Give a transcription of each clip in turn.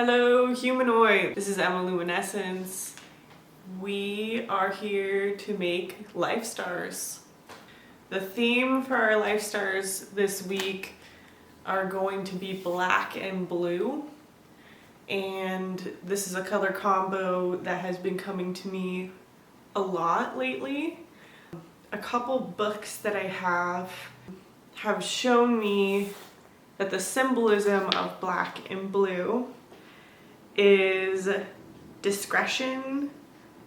Hello, humanoid. This is Emma Luminescence. We are here to make life stars. The theme for our life stars this week are going to be black and blue. And this is a color combo that has been coming to me a lot lately. A couple books that I have shown me that the symbolism of black and blue is discretion,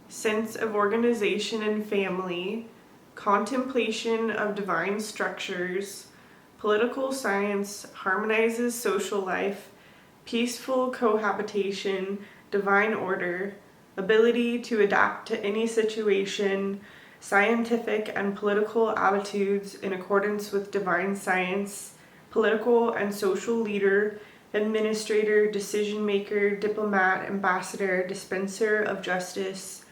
sense of organization and family, contemplation of divine structures, political science harmonizes social life, peaceful cohabitation, divine order, ability to adapt to any situation, scientific and political attitudes in accordance with divine science, political and social leader, administrator, decision maker, diplomat, ambassador, dispenser of justice,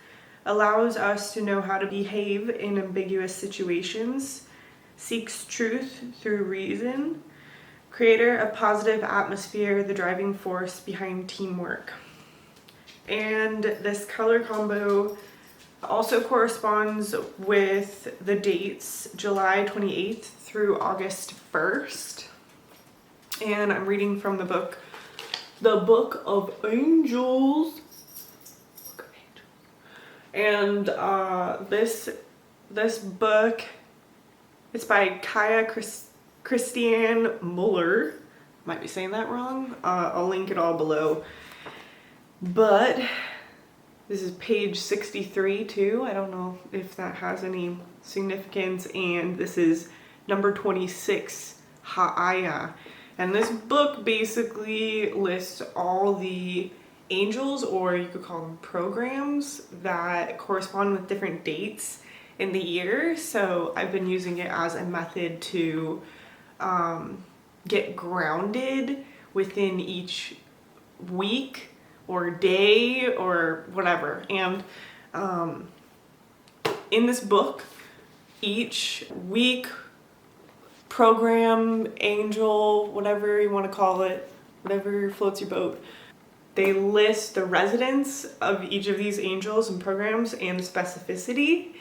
allows us to know how to behave in ambiguous situations, seeks truth through reason, creator of positive atmosphere, the driving force behind teamwork. And this color combo also corresponds with the dates July 28th through August 1st. And I'm reading from the book of Angels. And this book is by Christiane Muller. Might be saying that wrong. I'll link it all below. But this is page 63 too. I don't know if that has any significance. And this is number 26, Haaiah. And this book basically lists all the angels, or you could call them programs, that correspond with different dates in the year. So I've been using it as a method to get grounded within each week or day or whatever. And in this book, each week, program, angel, whatever you want to call it, whatever floats your boat, they list the residence of each of these angels and programs and the specificity,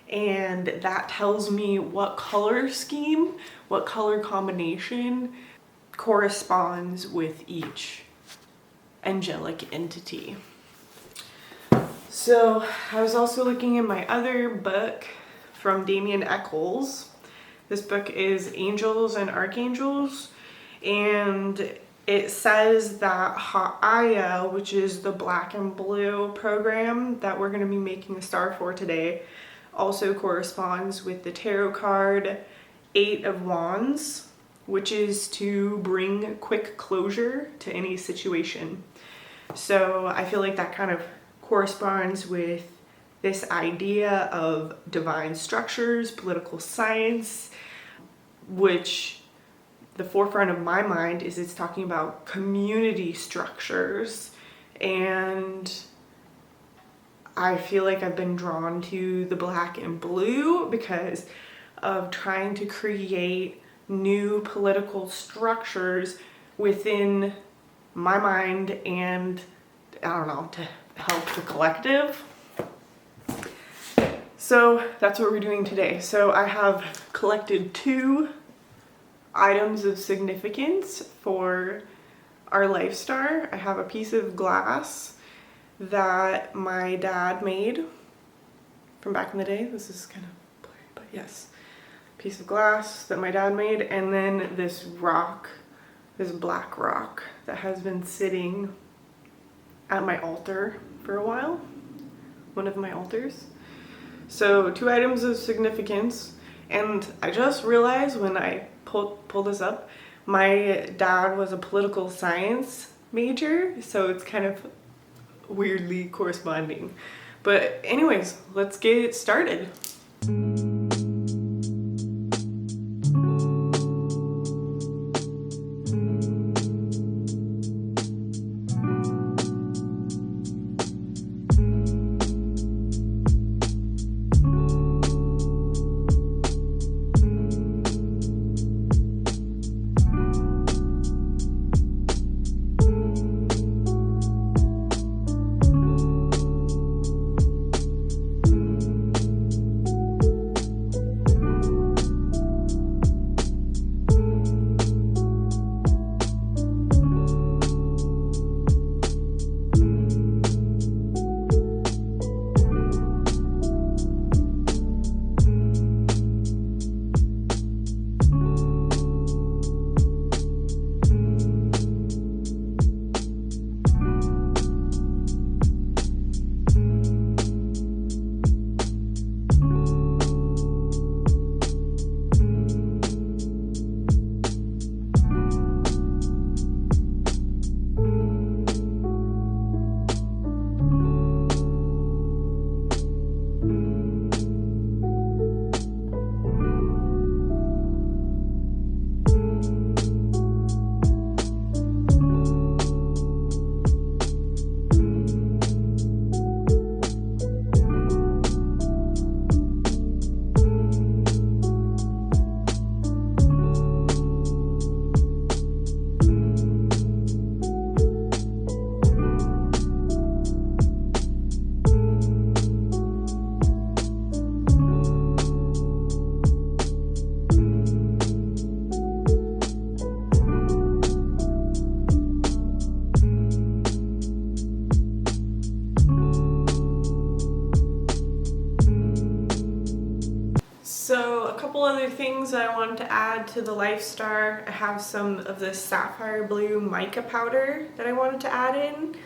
and that tells me what color scheme, what color combination corresponds with each angelic entity. So I was also looking in my other book from Damien Eccles. This book is Angels and Archangels, and it says that Haaiah, which is the black and blue program that we're going to be making a star for today, also corresponds with the tarot card 8 of Wands, which is to bring quick closure to any situation. So I feel like that kind of corresponds with this idea of divine structures, political science, which the forefront of my mind is it's talking about community structures. And I feel like I've been drawn to the black and blue because of trying to create new political structures within my mind and, I don't know, to help the collective. So that's what we're doing today. So I have collected 2 items of significance for our life star. I have a piece of glass that my dad made from back in the day. This is kind of blurry, but yes. Piece of glass that my dad made, and then this rock, this black rock that has been sitting at my altar for a while. One of my altars. So 2 items of significance, and I just realized when I pulled this up, my dad was a political science major, so it's kind of weirdly corresponding. But anyways, let's get started. other things that I wanted to add to the Lifestar. I have some of this sapphire blue mica powder that I wanted to add in.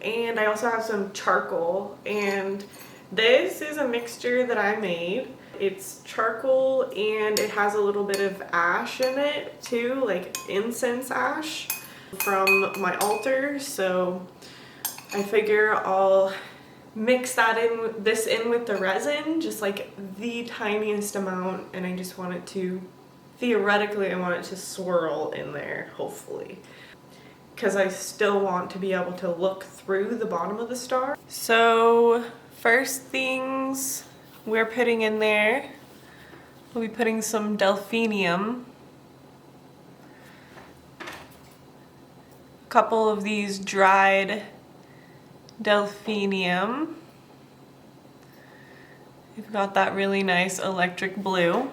And I also have some charcoal. And this is a mixture that I made. It's charcoal and it has a little bit of ash in it too, like incense ash from my altar. So I figure I'll mix that in, this in with the resin, just like the tiniest amount, and I just want it to, theoretically, I want it to swirl in there, hopefully. Because I still want to be able to look through the bottom of the star. So first things we're putting in there, we'll be putting some Delphinium. A couple of these dried Delphinium. We've got that really nice electric blue.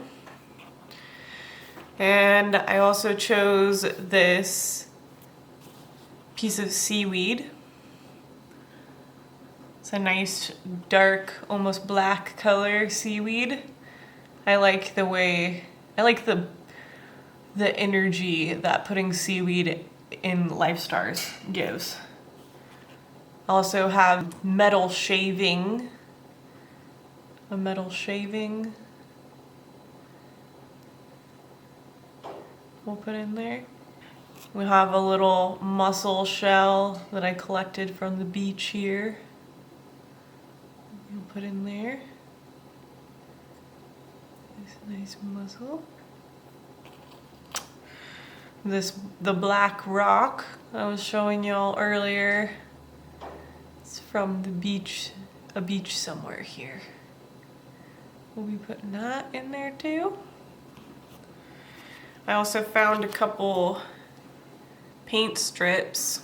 And I also chose this piece of seaweed. It's a nice dark, almost black color seaweed. I like the way, I like the energy that putting seaweed in Lifestars gives. Also have metal shaving, a metal shaving we'll put in there. We have a little mussel shell that I collected from the beach here. We'll put in there. This nice mussel. The black rock I was showing y'all earlier. It's from the beach, a beach somewhere here. We'll be putting that in there too. I also found a couple paint strips.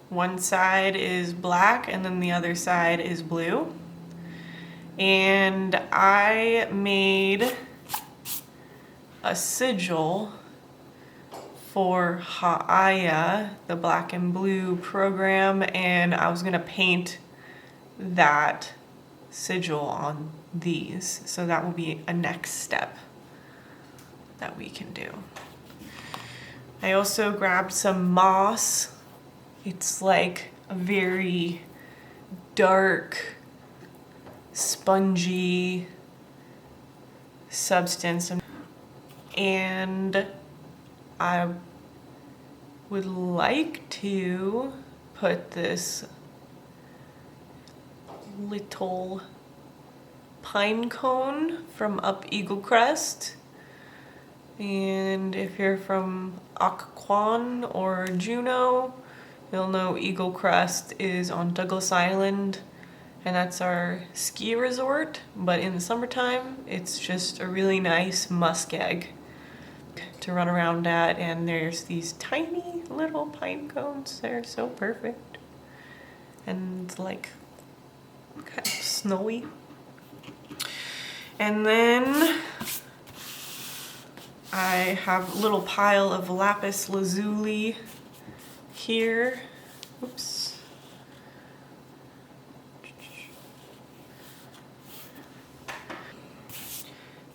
One side is black and then the other side is blue. And I made a sigil for Haaiah, the black and blue program, and I was gonna paint that sigil on these. So that will be a next step that we can do. I also grabbed some moss. It's like a very dark, spongy substance. And I would like to put this little pine cone from up Eaglecrest. And if you're from Occoquan or Juneau, you'll know Eaglecrest is on Douglas Island, and that's our ski resort. But in the summertime, it's just a really nice muskeg to run around at, and there's these tiny little pine cones. They're so perfect. And like kind of snowy. And then I have a little pile of Lapis Lazuli here. Oops.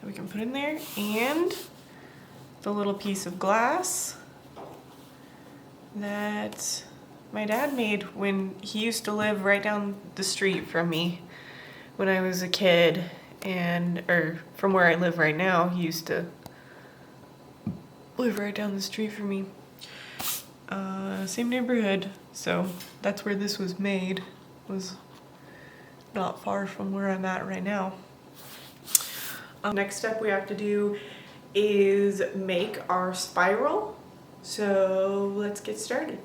That we can put in there, and the little piece of glass that my dad made when he used to live right down the street from me when I was a kid, or from where I live right now. He used to live right down the street from me. Same neighborhood, so that's where this was made. It was not far from where I'm at right now. Next step we have to do is make our spiral. So let's get started.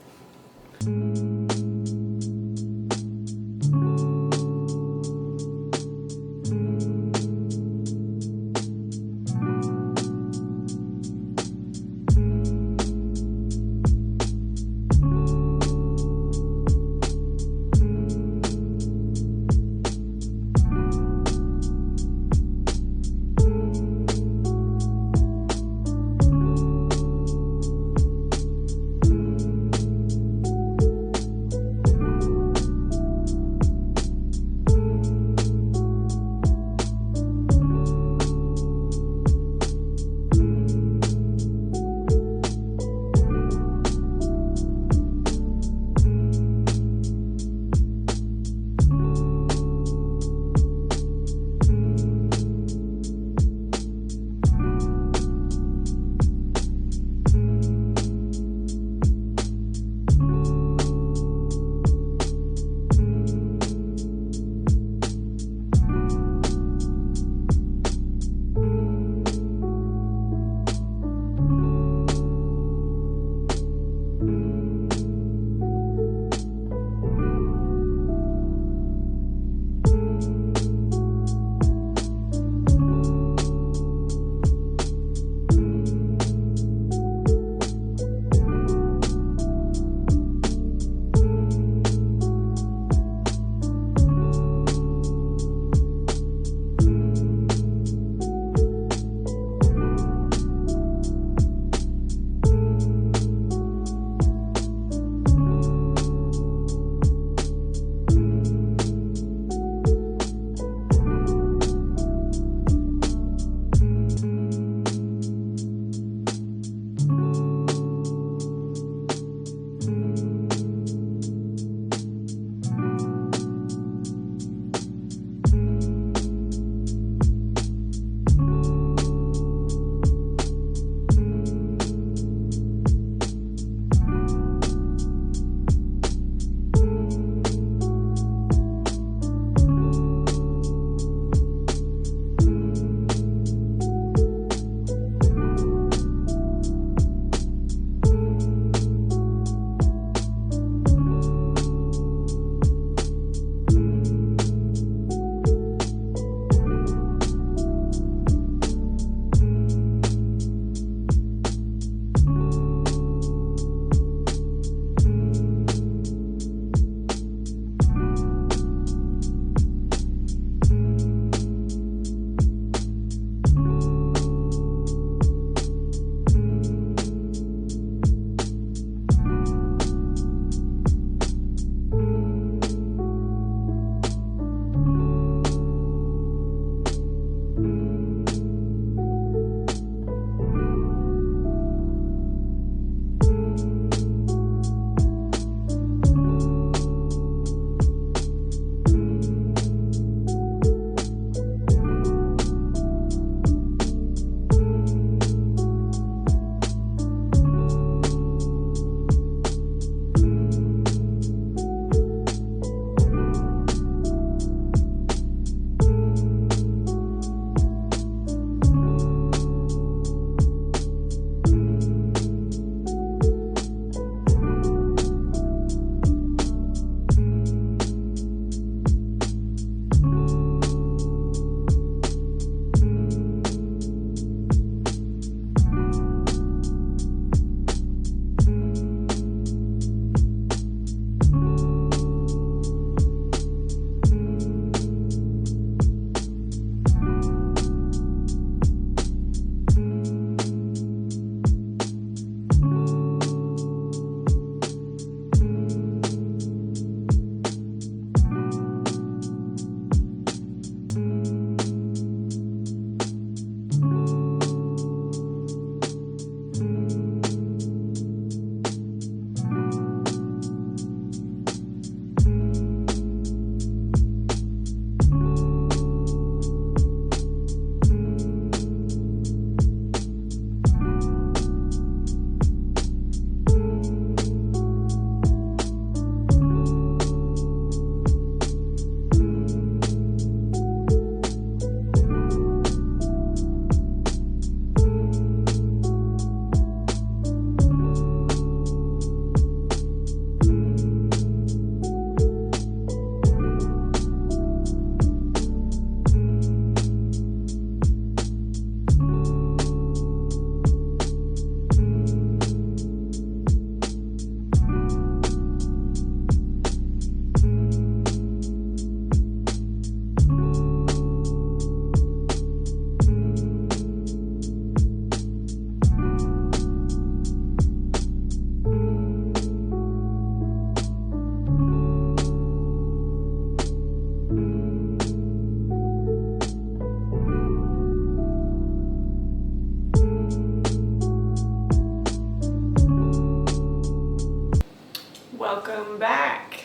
back.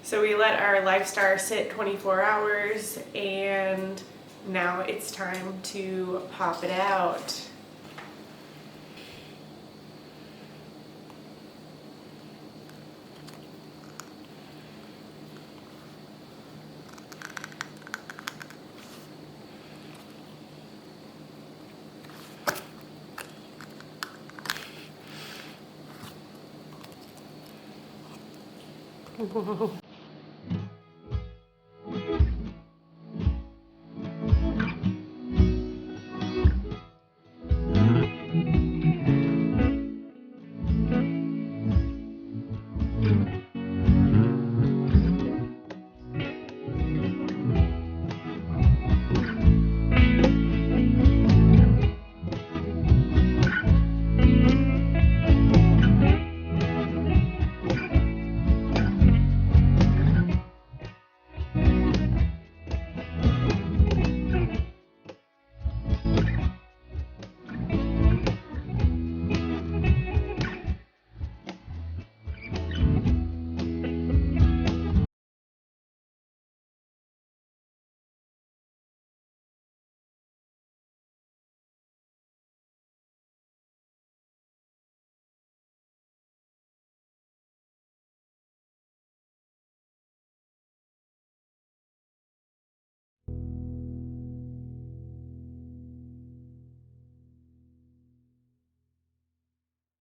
So we let our LifeStar sit 24 hours and now it's time to pop it out. Whoa.